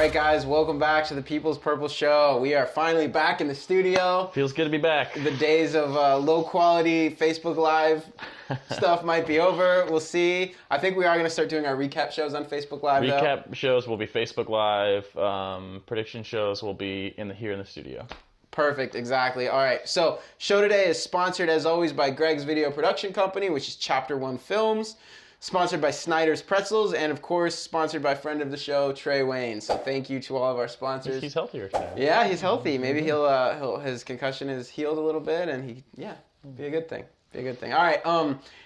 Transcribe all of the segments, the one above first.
right, guys, welcome back to the People's Purple Show. We are finally back in the studio. Feels good to be back. The days of low-quality Facebook Live stuff might be over. We'll see. I think we are going to start doing our recap shows on Facebook Live, Recap shows will be Facebook Live. Prediction shows will be here in the studio. Perfect, exactly. All right, so show today is sponsored, as always, by Greg's Video Production Company, which is Chapter 1 Films. Sponsored by Snyder's Pretzels, and of course, sponsored by friend of the show, Trey Wayne. So thank you to all of our sponsors. He's healthier today. Yeah, he's healthy. Maybe his concussion is healed a little bit, and be a good thing. Be a good thing. All right.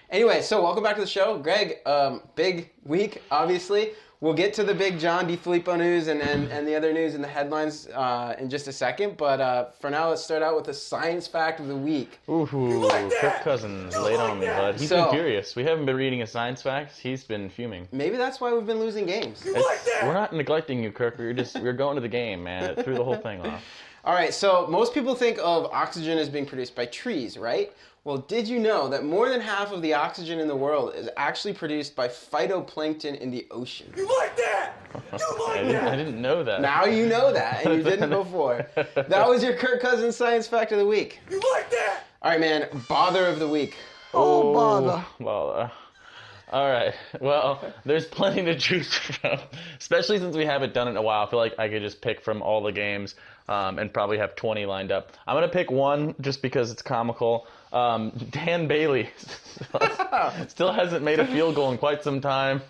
Anyway, so welcome back to the show, Greg. Big week, obviously. We'll get to the big John DeFilippo news and the other news in the headlines in just a second. But for now, let's start out with the science fact of the week. Ooh, Kirk Cousins laid on me, bud. He's been furious. We haven't been reading his science facts. He's been fuming. Maybe that's why we've been losing games. We're not neglecting you, Kirk. We're going to the game, man. It threw the whole thing off. All right, so most people think of oxygen as being produced by trees, right? Well, did you know that more than half of the oxygen in the world is actually produced by phytoplankton in the ocean? You like that? You like that? I didn't know that. Now you know that, and you didn't before. That was your Kirk Cousins science fact of the week. You like that? All right, man, bother of the week. Oh, bother. All right. Well, there's plenty to choose from, especially since we haven't done it in a while. I feel like I could just pick from all the games and probably have 20 lined up. I'm going to pick one just because it's comical. Dan Bailey still hasn't made a field goal in quite some time.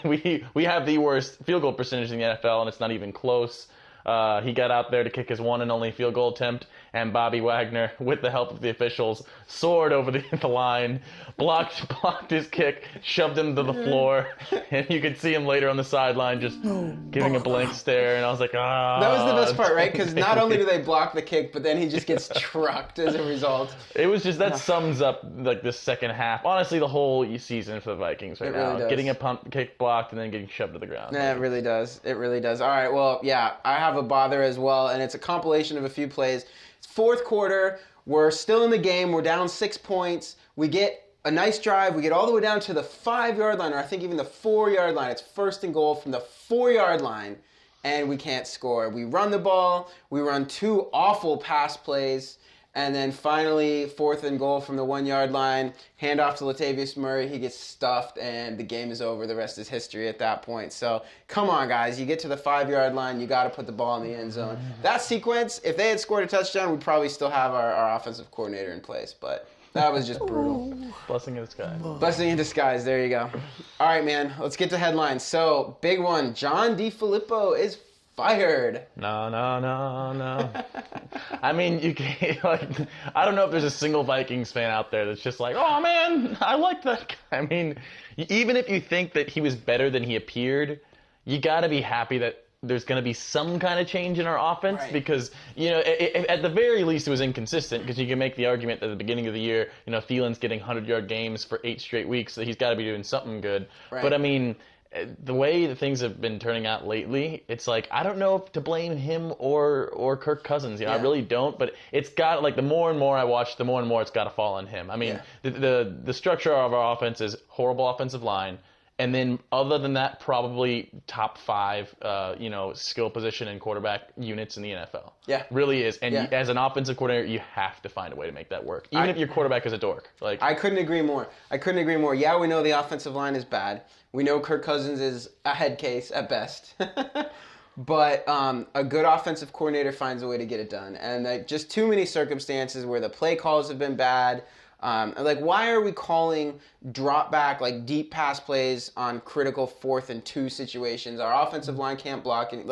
We have the worst field goal percentage in the NFL, and it's not even close. He got out there to kick his one and only field goal attempt, and Bobby Wagner, with the help of the officials, soared over the line, blocked his kick, shoved him to the floor, and you could see him later on the sideline just giving a blank stare, and I was like, ah. That was the best part, right? Because not only do they block the kick, but then he just gets trucked as a result. It was just, that sums up like the second half. Honestly, the whole season for the Vikings right now. Really getting a pump kick blocked and then getting shoved to the ground. Yeah, it really does. It really does. All right, well, yeah, I have a bother as well, and it's a compilation of a few plays. It's fourth quarter. We're still in the game. We're down 6 points. We get a nice drive. We get all the way down to the 5-yard line, or I think even the 4-yard line. It's first and goal from the 4-yard line, and we can't score. We run the ball. We run 2 awful pass plays. And then finally, 4th and goal from the 1-yard line, handoff to Latavius Murray. He gets stuffed, and the game is over. The rest is history at that point. So, come on, guys. You get to the 5-yard line, you got to put the ball in the end zone. That sequence, if they had scored a touchdown, we'd probably still have our offensive coordinator in place. But that was just brutal. Blessing in disguise. Blessing in disguise. There you go. All right, man. Let's get to headlines. So, big one. John DeFilippo is fired. No. I mean, you can't, I don't know if there's a single Vikings fan out there that's just like, oh man, I like that guy. I mean, even if you think that he was better than he appeared, you got to be happy that there's going to be some kind of change in our offense, right? Because, at the very least it was inconsistent, because you can make the argument that at the beginning of the year, Thielen's getting 100-yard games for 8 straight weeks, so he's got to be doing something good. Right. But I mean, the way that things have been turning out lately, it's like, I don't know if to blame him or Kirk Cousins. I really don't, but it's got, the more and more I watch, the more and more it's got to fall on him. I mean, the structure of our offense is horrible offensive line, and then other than that, probably top 5, skill position and quarterback units in the NFL. Yeah. Really is. And as an offensive coordinator, you have to find a way to make that work, even if your quarterback is a dork. I couldn't agree more. Yeah, we know the offensive line is bad. We know Kirk Cousins is a head case at best. But a good offensive coordinator finds a way to get it done. And just too many circumstances where the play calls have been bad. Why are we calling drop back, deep pass plays on critical 4th and 2 situations? Our offensive line can't block it.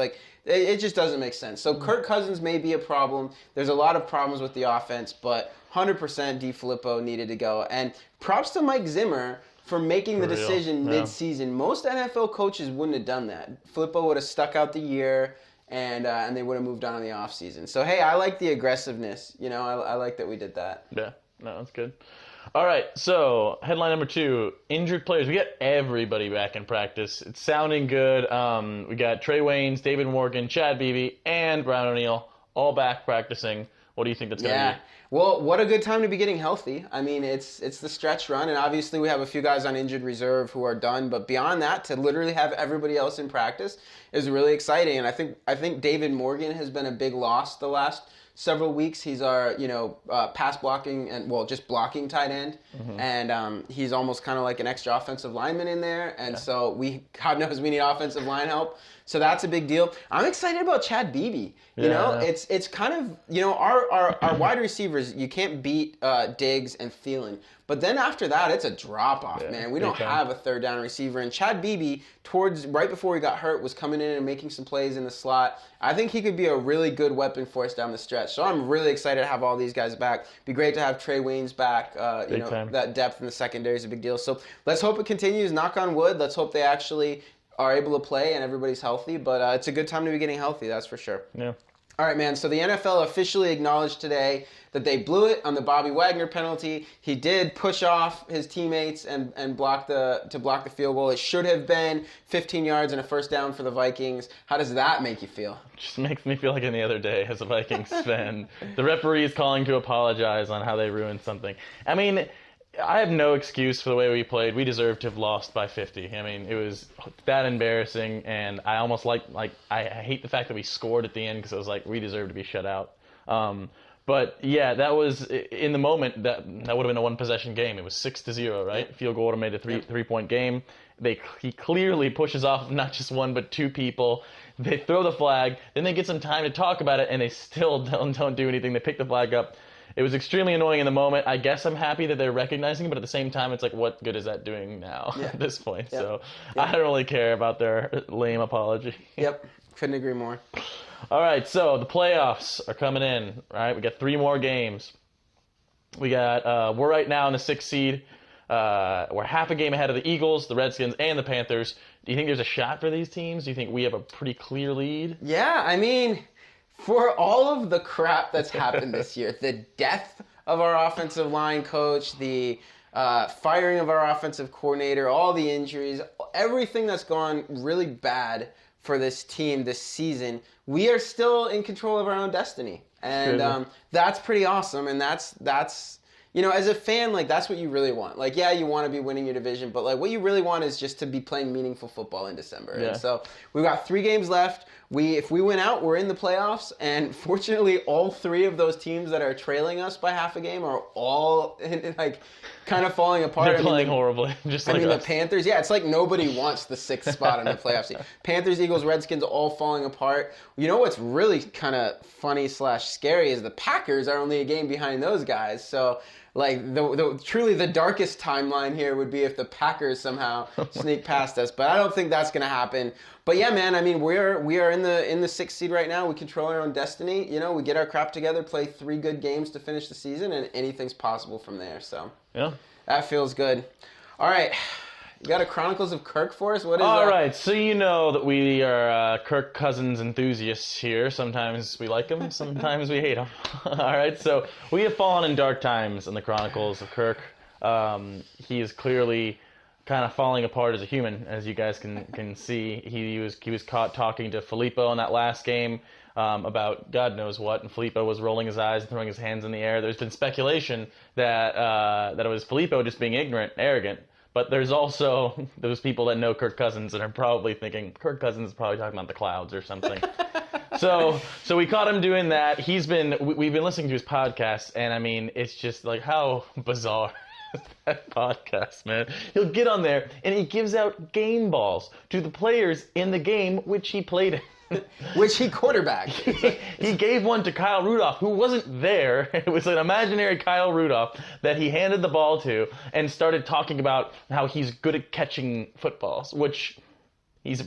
It just doesn't make sense. So Kirk Cousins may be a problem. There's a lot of problems with the offense, but 100% DeFilippo needed to go. And props to Mike Zimmer for making the decision mid-season. Most NFL coaches wouldn't have done that. Filippo would have stuck out the year, and they would have moved on in the offseason. So, hey, I like the aggressiveness. I like that we did that. Yeah, no, that's good. All right, so headline number 2, injured players. We got everybody back in practice. It's sounding good. We got Trey Waynes, David Morgan, Chad Beebe, and Brian O'Neill all back practicing, What do you think that's going to Yeah. be? Well, what a good time to be getting healthy. I mean, it's the stretch run, and obviously we have a few guys on injured reserve who are done. But beyond that, to literally have everybody else in practice is really exciting. And I think David Morgan has been a big loss the last several weeks. He's our pass blocking and just blocking tight end, and he's almost kind of like an extra offensive lineman in there. And so God knows we need offensive line help. So that's a big deal. I'm excited about Chad Beebe. You know, it's kind of, our wide receivers, you can't beat Diggs and Thielen. But then after that, it's a drop-off, man. We don't have a third down receiver. And Chad Beebe, right before he got hurt, was coming in and making some plays in the slot. I think he could be a really good weapon for us down the stretch. So I'm really excited to have all these guys back. Be great to have Trey Waynes back. That depth in the secondary is a big deal. So let's hope it continues. Knock on wood. Let's hope they actually are able to play and everybody's healthy. But it's a good time to be getting healthy, that's for sure. Yeah. All right, man. So the NFL officially acknowledged today that they blew it on the Bobby Wagner penalty. He did push off his teammates and block the field goal. It should have been 15 yards and a first down for the Vikings. How does that make you feel? Just makes me feel like any other day as a Vikings fan. The referee is calling to apologize on how they ruined something. I mean, I have no excuse for the way we played. We deserved to have lost by 50. I mean, it was that embarrassing, and I almost I hate the fact that we scored at the end because I was like, we deserve to be shut out. But yeah, that was in the moment that would have been a one-possession game. It was 6-0, right? Field goal would have made a three-point game. He clearly pushes off not just one but two people. They throw the flag, then they get some time to talk about it, and they still don't do anything. They pick the flag up. It was extremely annoying in the moment. I guess I'm happy that they're recognizing it, but at the same time, it's like, what good is that doing now at this point? Yep. So I don't really care about their lame apology. Yep, couldn't agree more. All right, so the playoffs are coming in, right? We got 3 more games. We're right now in the 6th seed. We're half a game ahead of the Eagles, the Redskins, and the Panthers. Do you think there's a shot for these teams? Do you think we have a pretty clear lead? Yeah, I mean, for all of the crap that's happened this year, the death of our offensive line coach, the firing of our offensive coordinator, all the injuries, everything that's gone really bad for this team this season, we are still in control of our own destiny. And that's pretty awesome. And that's as a fan, like, that's what you really want. Like, yeah, you want to be winning your division, but like what you really want is just to be playing meaningful football in December. Yeah. And so we've got 3 games left. If we win out, we're in the playoffs. And fortunately, all 3 of those teams that are trailing us by half a game are all kind of falling apart. They're playing horribly, just like us. The Panthers, it's like nobody wants the 6th spot in the playoffs. Panthers, Eagles, Redskins, all falling apart. You know what's really kind of funny / scary is the Packers are only a game behind those guys. So, like, truly the darkest timeline here would be if the Packers somehow sneak past us, but I don't think that's going to happen. But yeah, man, I mean, we are in the 6th seed right now. We control our own destiny. We get our crap together, play 3 good games to finish the season, and anything's possible from there. So yeah, that feels good. All right. You got a Chronicles of Kirk for us? What is that? All right, so you know that we are Kirk Cousins enthusiasts here. Sometimes we like him, sometimes we hate him. All right, so we have fallen in dark times in the Chronicles of Kirk. He is clearly kind of falling apart as a human, as you guys can see. He was caught talking to Filippo in that last game about God knows what, and Filippo was rolling his eyes and throwing his hands in the air. There's been speculation that it was Filippo just being ignorant, arrogant. But there's also those people that know Kirk Cousins and are probably thinking, Kirk Cousins is probably talking about the clouds or something. So we caught him doing that. We've been listening to his podcast, and I mean, it's just like, how bizarre is that podcast, man? He'll get on there, and he gives out game balls to the players in the game which he played in. Which he quarterbacked. He gave one to Kyle Rudolph, who wasn't there. It was an imaginary Kyle Rudolph that he handed the ball to and started talking about how he's good at catching footballs, which he's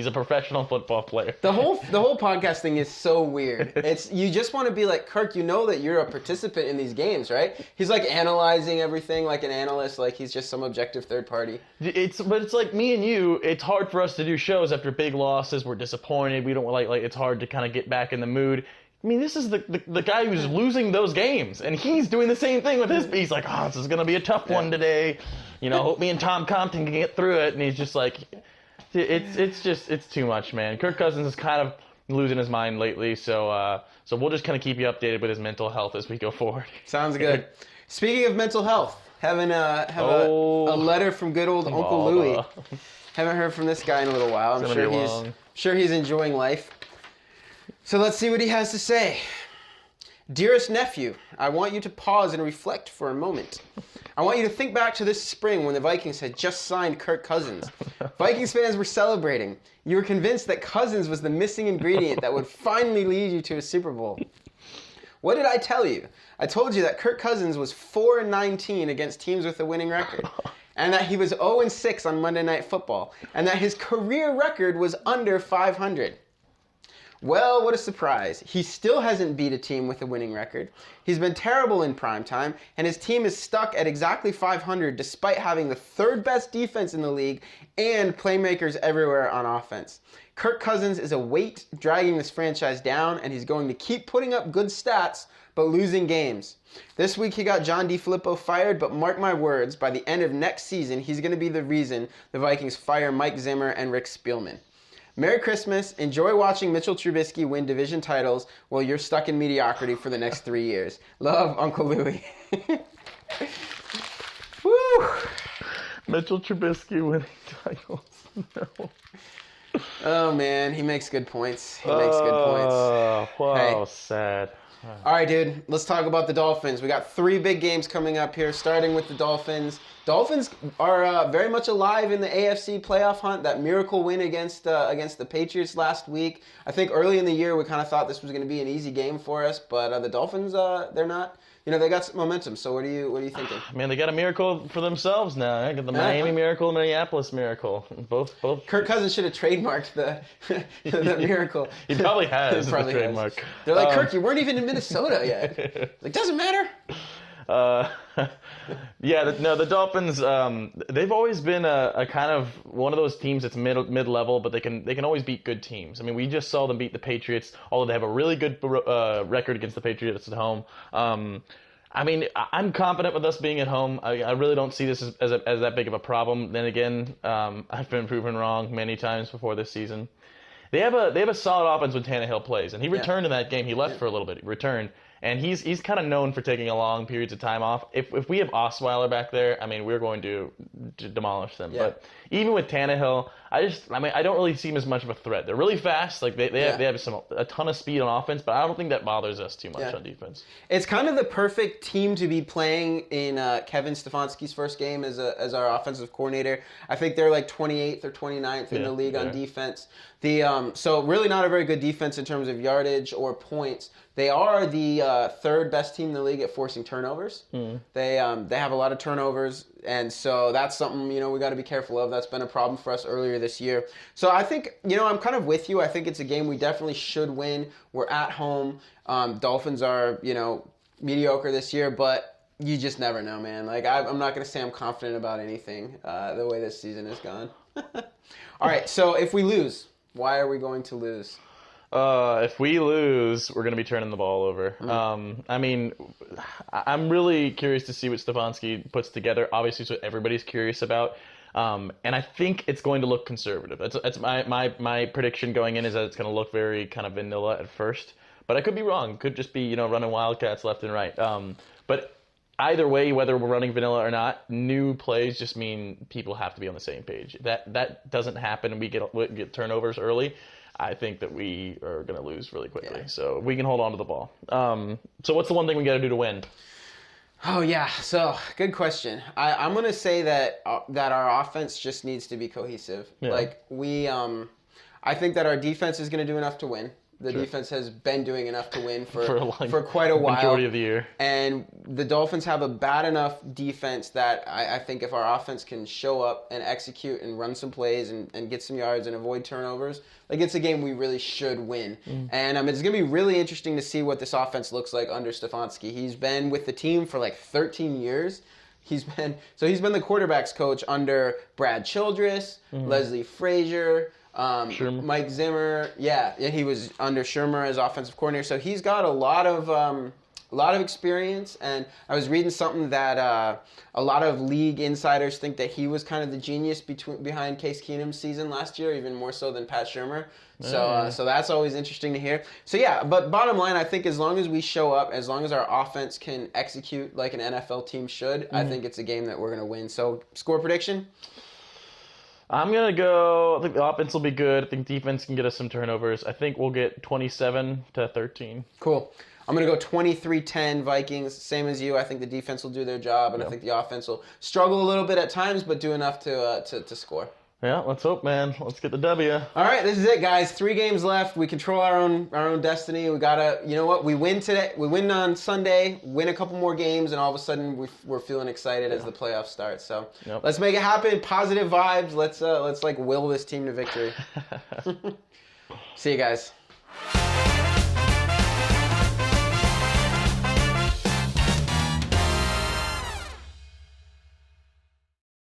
a professional football player. The whole podcast thing is so weird. You just want to be like, Kirk, you know that you're a participant in these games, right? He's like analyzing everything like an analyst, like he's just some objective third party. But it's like me and you, it's hard for us to do shows after big losses. We're disappointed. We don't like it's hard to kind of get back in the mood. I mean, this is the guy who's losing those games, and he's doing the same thing with his. He's like, this is going to be a tough one today. Hope me and Tom Compton can get through it. And he's just like, it's too much, man. Kirk Cousins is kind of losing his mind lately. So we'll just kind of keep you updated with his mental health as we go forward. Sounds good. Speaking of mental health, have a letter from good old Uncle Louie. Haven't heard from this guy in a little while. I'm sure he's enjoying life. So let's see what he has to say. Dearest nephew, I want you to pause and reflect for a moment. I want you to think back to this spring when the Vikings had just signed Kirk Cousins. Vikings fans were celebrating. You were convinced that Cousins was the missing ingredient that would finally lead you to a Super Bowl. What did I tell you? I told you that Kirk Cousins was 4-19 against teams with a winning record, and that he was 0-6 on Monday Night Football, and that his career record was under 500. Well, what a surprise. He still hasn't beat a team with a winning record. He's been terrible in primetime, and his team is stuck at exactly 500 despite having the third best defense in the league and playmakers everywhere on offense. Kirk Cousins is a weight dragging this franchise down, and he's going to keep putting up good stats, but losing games. This week he got John DeFilippo fired, but mark my words, by the end of next season, he's going to be the reason the Vikings fire Mike Zimmer and Rick Spielman. Merry Christmas. Enjoy watching Mitchell Trubisky win division titles while you're stuck in mediocrity for the next 3 years. Love, Uncle Louie. Woo! Mitchell Trubisky winning titles. No. Oh, man. He makes good points. Wow, hey. Sad. All right, dude. Let's talk about the Dolphins. We got 3 big games coming up here, starting with the Dolphins. Dolphins are very much alive in the AFC playoff hunt. That miracle win against the Patriots last week. I think early in the year we kind of thought this was going to be an easy game for us, but the Dolphins, they're not. They got some momentum. So what are you thinking? Man, they got a miracle for themselves now. They got the Miami Miracle, Minneapolis Miracle. Both. Kirk Cousins should have trademarked the miracle. He probably has. He probably trademark. Has. They're like, Kirk, you weren't even in Minnesota yet. Like, doesn't matter. The Dolphins. They've always been a kind of one of those teams that's mid-level, but they can always beat good teams. I mean, we just saw them beat the Patriots, although they have a really good record against the Patriots at home. I mean, I'm confident with us being at home. I really don't see this as that big of a problem. Then again, I've been proven wrong many times before this season. They have a solid offense when Tannehill plays, and he returned in that game. He left for a little bit. He returned. And he's kind of known for taking a long periods of time off. If we have Osweiler back there, I mean, we're going to demolish them. Yeah. But even with Tannehill, I don't really see him as much of a threat. They're really fast. Like they have a ton of speed on offense, but I don't think that bothers us too much on defense. It's kind of the perfect team to be playing in Kevin Stefanski's first game as our offensive coordinator. I think they're like 28th or 29th in the league on defense. So really not a very good defense in terms of yardage or points. They are the third best team in the league at forcing turnovers. They have a lot of turnovers, and so that's something we got to be careful of. That's been a problem for us earlier this year. So I think I'm kind of with you. I think it's a game we definitely should win. We're at home. Dolphins are mediocre this year, but you just never know, man. Like I'm not going to say I'm confident about anything the way this season has gone. All right, so if we lose, why are we going to lose? If we lose, we're going to be turning the ball over. I mean, I'm really curious to see what Stefanski puts together. Obviously, it's what everybody's curious about. And I think it's going to look conservative. That's my prediction going in is that it's going to look very kind of vanilla at first. But I could be wrong. Could just be, running Wildcats left and right. But either way, whether we're running vanilla or not, new plays just mean people have to be on the same page. That doesn't happen and we get turnovers early. I think that we are going to lose really quickly. Yeah. So we can hold on to the ball. So what's the one thing we got to do to win? Oh, yeah. So good question. I'm going to say that our offense just needs to be cohesive. Yeah. Like I think that our defense is going to do enough to win. The defense has been doing enough to win for quite a while. Majority of the year. And the Dolphins have a bad enough defense that I think if our offense can show up and execute and run some plays and get some yards and avoid turnovers, like it's a game we really should win. And it's going to be really interesting to see what this offense looks like under Stefanski. He's been with the team for like 13 years. He's been the quarterback's coach under Brad Childress, Leslie Frazier, Mike Zimmer. Yeah, he was under Shermer as offensive coordinator. So he's got a lot of a lot of experience, and I was reading something that a lot of league insiders think that he was kind of the genius behind Case Keenum's season last year, even more so than Pat Shurmur. So that's always interesting to hear. So yeah, but bottom line, I think as long as we show up, as long as our offense can execute like an NFL team should, I think it's a game that we're going to win. So score prediction? I'm going to go, I think the offense will be good. I think defense can get us some turnovers. I think we'll get 27-13. Cool. I'm going to go 23-10 Vikings, same as you. I think the defense will do their job, and I think the offense will struggle a little bit at times, but do enough to score. Yeah, let's hope, man. Let's get the W. All right, this is it, guys. 3 games left. We control our own destiny. We gotta, you know what? We win today. We win on Sunday. Win a couple more games, and all of a sudden we're feeling excited as the playoffs start. So let's make it happen. Positive vibes. Let's like will this team to victory. See you guys.